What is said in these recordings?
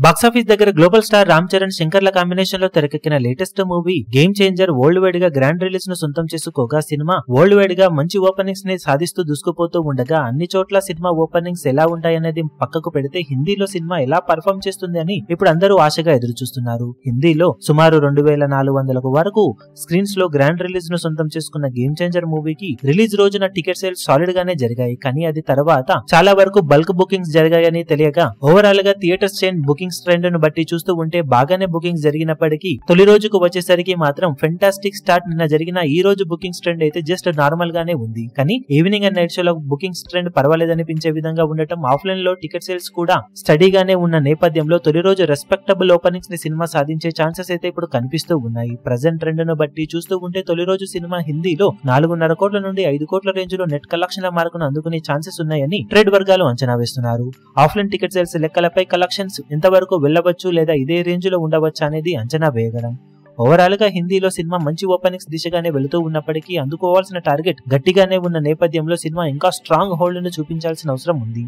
Box office దగ్గర global star Ram Charan శంకర్ల combination లో తెరకెక్కిన latest movie game changer worldwide గా గ్రాండ్ రిలీజ్ ను సొంతం చేసుకోగా సినిమా వరల్డ్ వైడ్ గా మంచి ఓపెనింగ్స్ ని సాధిస్తూ దూసుకుపోతూ ఉండగా అన్ని చోట్ల సినిమా ఓపెనింగ్స్ ఎలా ఉంటాయనేది పక్కకు పెడితే హిందీలో సినిమా ఎలా పర్ఫామ్ చేస్తుంది అని ఇప్పుడు అందరూ ఆశగా ఎదురు చూస్తున్నారు. హిందీలో సుమారు 2400 వరకు స్క్రీన్స్ లో గ్రాండ్ రిలీజ్ ను సొంతం చేసుకున్న గేమ్ చేంజర్ మూవీకి రిలీజ్ రోజున టికెట్ సేల్స్ సాలిడ్ గానే జరిగాయి. కానీ అది తర్వాత చాలా వరకు బల్క్ బుకింగ్స్ జరిగాయని తెలియగా ఓవరాల్ గా థియేటర్స్ చైన్ బుకింగ్స్ ట్రెండ్ ను బట్టి చూస్తూ ఉంటే బాగానే బుకింగ్స్ జరిగినప్పటికీ తొలి రోజుకు వచ్చేసరికి మాత్రం ఫెంటాస్టిక్ స్టార్ట్ నిన్న జరిగిన ఈ రోజు బుకింగ్స్ ట్రెండ్ అయితే జస్ట్ నార్మల్ గానే ఉంది. కానీ ఈవినింగ్ అండ్ నైట్ షోలో బుకింగ్స్ ట్రెండ్ పర్వాలేదనిపించే విధంగా ఉండటం, ఆఫ్లైన్ లో టికెట్ సేల్స్ కూడా స్టడీగానే ఉన్న నేపథ్యంలో తొలి రోజు రెస్పెక్టబుల్ ఓపెనింగ్స్ ని సినిమా సాధించే ఛాన్సెస్ అయితే ఇప్పుడు కనిపిస్తూ ఉన్నాయి. ప్రజెంట్ ట్రెండ్ ను బట్టి చూస్తూ ఉంటే తొలి రోజు సినిమా హిందీలో 4.5 కోట్ల నుండి 5 కోట్ల రేంజ్ లో నెట్ కలెక్షన్ల మార్కును అందుకునే ఛాన్సెస్ ఉన్నాయని ట్రేడ్ వర్గాలు అంచనా వేస్తున్నారు. ఆఫ్లైన్ టికెట్ సేల్స్ లెక్కలపై కలెక్షన్స్ ఎంతవరకు వెళ్లవచ్చు లేదా ఇదే రేంజ్ లో ఉండవచ్చు అనేది అంచనా వేయగలం. ఓవరాల్ గా హిందీలో సినిమా మంచి ఓపెనింగ్స్ దిశగానే వెళుతూ ఉన్నప్పటికీ అందుకోవాల్సిన టార్గెట్ గట్టిగానే ఉన్న నేపథ్యంలో సినిమా ఇంకా స్ట్రాంగ్ హోల్డ్ ను చూపించాల్సిన అవసరం ఉంది.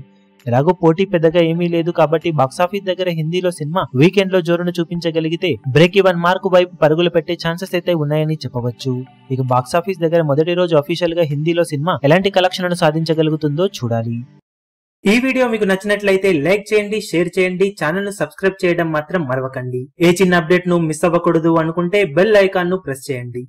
ఎలాగో పోటీ పెద్దగా ఏమీ లేదు కాబట్టి బాక్సాఫీస్ దగ్గర హిందీలో సినిమా వీకెండ్ లో జోరును చూపించగలిగితే బ్రేక్ ఈవెన్ మార్క్ వైపు పరుగులు పెట్టే ఛాన్సెస్ అయితే ఉన్నాయని చెప్పవచ్చు. ఇక బాక్సాఫీస్ దగ్గర మొదటి రోజు అఫీషియల్ గా హిందీలో సినిమా ఎలాంటి కలెక్షన్లను సాధించగలుగుతుందో చూడాలి. ఈ వీడియో మీకు నచ్చినట్లయితే లైక్ చేయండి, షేర్ చేయండి, ఛానల్ ను సబ్స్క్రైబ్ చేయడం మాత్రం మరవకండి. ఏ చిన్న అప్డేట్ ను మిస్ అవ్వకూడదు అనుకుంటే బెల్ ఐకాన్ ను ప్రెస్ చేయండి.